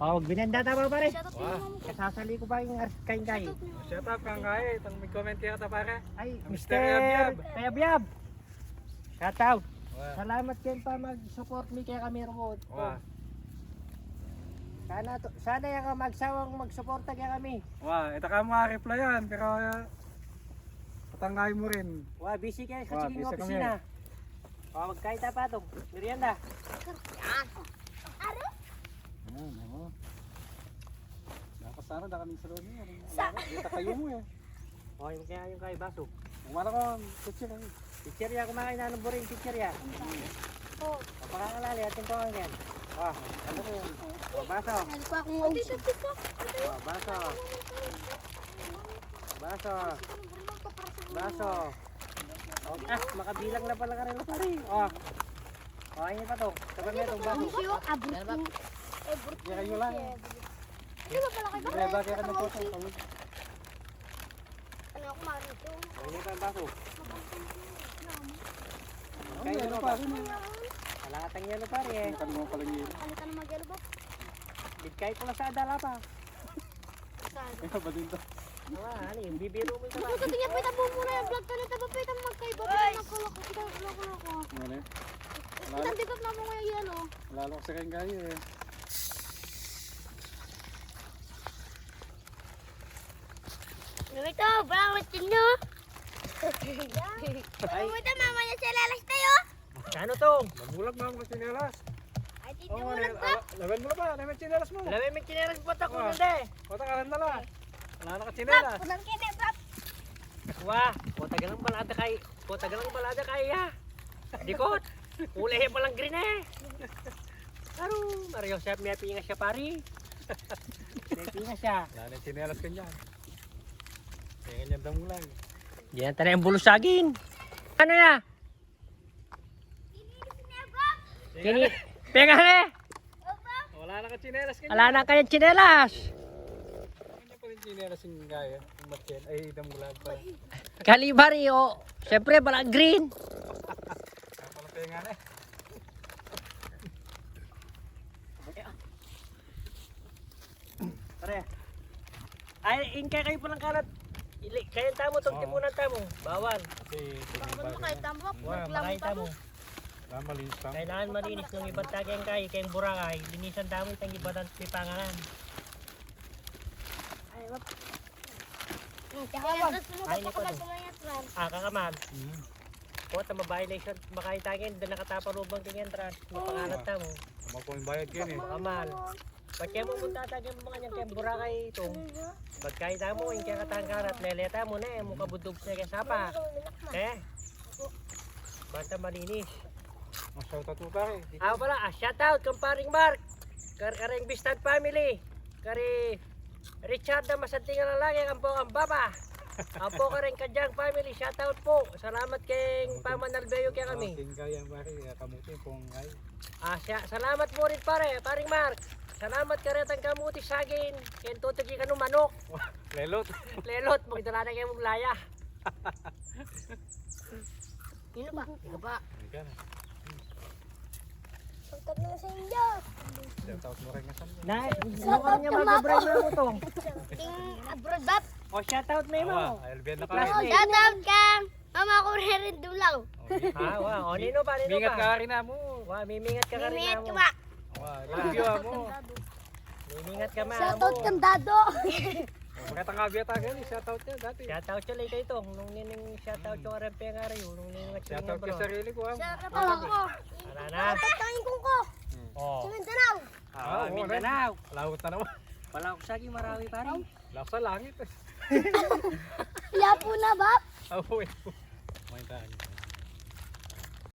Oh, binanda tama pare. Wow. Kasasali ko pa yung kain-kain. Shout out kang kaya. Itong may comment kaya ta pare. Ay, Mr. Mr. Yabyab. Yabyab. Shout out. Wow. Salamat kayo pa mag-support me kaya kami ron. Wow. Sana yung magsawang mag-suporta kaya kami. Wow. Ito ka mga reply yan. Pero patanggayin mo rin. Wow, busy kayo Wow, sa sige busy opisina. Oh, magkain tayo pa itong merienda. Ayan, oo. Nakasara na kami sa loob niya. Kita kayo mo eh. Oh, yung kaya baso. Umara ko, teacher eh. Picture kumakain na ng boring picture ya. Oh, Pakangalali, atin ko ang yan. Oh, ano ko yun? Oh, baso. nalikuha akong uso. Oh, baso. Baso. Baso. Oh, makabilang na pala ka rin pare. Oh. Oh, ayun pa to. Sabi mo itong baso. Abot. Kaya kayo lang. Hindi ba pala kayo? Kaya ba kaya ka nagposo? Ano ako manito? Ayun pa ang baso. Ay, ano pa rin eh. Kalatang yelo pare eh. Ang mo pala yun. Ano ka na mag-yelo ba? Bigkay ko lang sa adala pa. Saan? Kaya ba din to? Ano yung bibiro mo ito ba? Puto tingnan pa ito muna yung vlog ka nito ba pita magkaiba pa nakulak ko kita nakulak ko. Ano eh? Kitang dikap na mo ngayon yelo. Lalo ko sa kayong gaya eh. Ito, bakit nyo? Ay, Ito, mama niya siya lalas tayo. ano to? Magulag mo ang chinelas. Ay, Oo, tinulang ba? laban mo na ba? Laban chinelas mo. Alam mo, may chineras po ako Ah. hindi. Patakalan na lang. Wala na ka Bab, chinelas. pulang kene, bab. Wah, tagalang balada kay, tagalang balada kay ya. Dikot. Kulay pa lang green eh. Aro, Mario siya may pinga siya pari. May pinga siya. Wala na chinelas ka niyan. Kaya ganyan daw mo lang. Diyan tayo yung bulusagin. Ano ya? Kini, penga eh. Wala na ka chinelas ka niyan. Ala na kayang chinelas. Hindi pa rin chinelas yung gaya. Yung matchen. Ay, damulag pa. Kalibari o. Siyempre bala green. Kaya pala penga na eh. Pare. Ay, ingkay kayo palang kalat. Kayang tamo, tong tipunan tamo. Bawal. Kasi, Bakit mo kayo tambak? Wah, Maglam makita pa mo. mo. malinis lang. Kailangan malinis ng ibang tagayang kay, kayong burakay. Linisan tamo itang ibang pipanganan. Ay, bab. Kaya tapos mo Ay, hindi pa pa kapag to. kumayat lang. Kakamag. O, ma-violation, makaitagin, doon nakataparubang kang entrance. Mapangalat tamo. Tama po yung bayad yan eh. Makamal. Ba't kaya mo punta tagay mga niyang kayong burakay itong. Ba't kahit mo, yung kaya katangkarat, leleta mo na eh, mukha budog siya kaya sapa. Eh, basta malinis. Ang shoutout mo pare. Ah pala, shoutout kumparing Mark. Karing Bistad family. Kari Richard na masantingan na lagi ang po ang baba. Apo ka rin kadyang family, shoutout po. Salamat kay Pamanalbeyo kaya kami. King kaya pare. Kamuti pong ay. Salamat mo rin pare, paring Mark. Salamat ka rin ang kamuti sagin. Kaya tutugi ka ng manok. Lelot. Lelot, magdala na kayo mong laya. Yun ba? Ano ba? Ika na. Pagtag na sa inyo. Shoutout mo rin nga sa Na, ano niya mag-bribe mo to? Ting abroad bab. O shoutout mo mo. Albian na ka. Classmate. Shout out kang mama ko rin dulaw. Ah, wow. O nino ba? Nino Mingat ba? ka rin na mo. Wow, mimingat ka rin Mimit na ka mo. ba? Wow, love you mo. Mimingat ka ma. Shout out kang dado. Magkatang kabiya tayo ni shoutout niya dati. Shoutout siya kayo ito. Nung nining shoutout yung RMP nga rin. Nung nining Shoutout ka sarili ko. Shout out ko. Wala na. Patayin ko ko. Oh. Sa Mindanao. Ah, Mindanao. Lawot na naman. Wala ko sagi marami pa rin. Lawot sa langit. Yapo na bab. Apo eh. May tayo.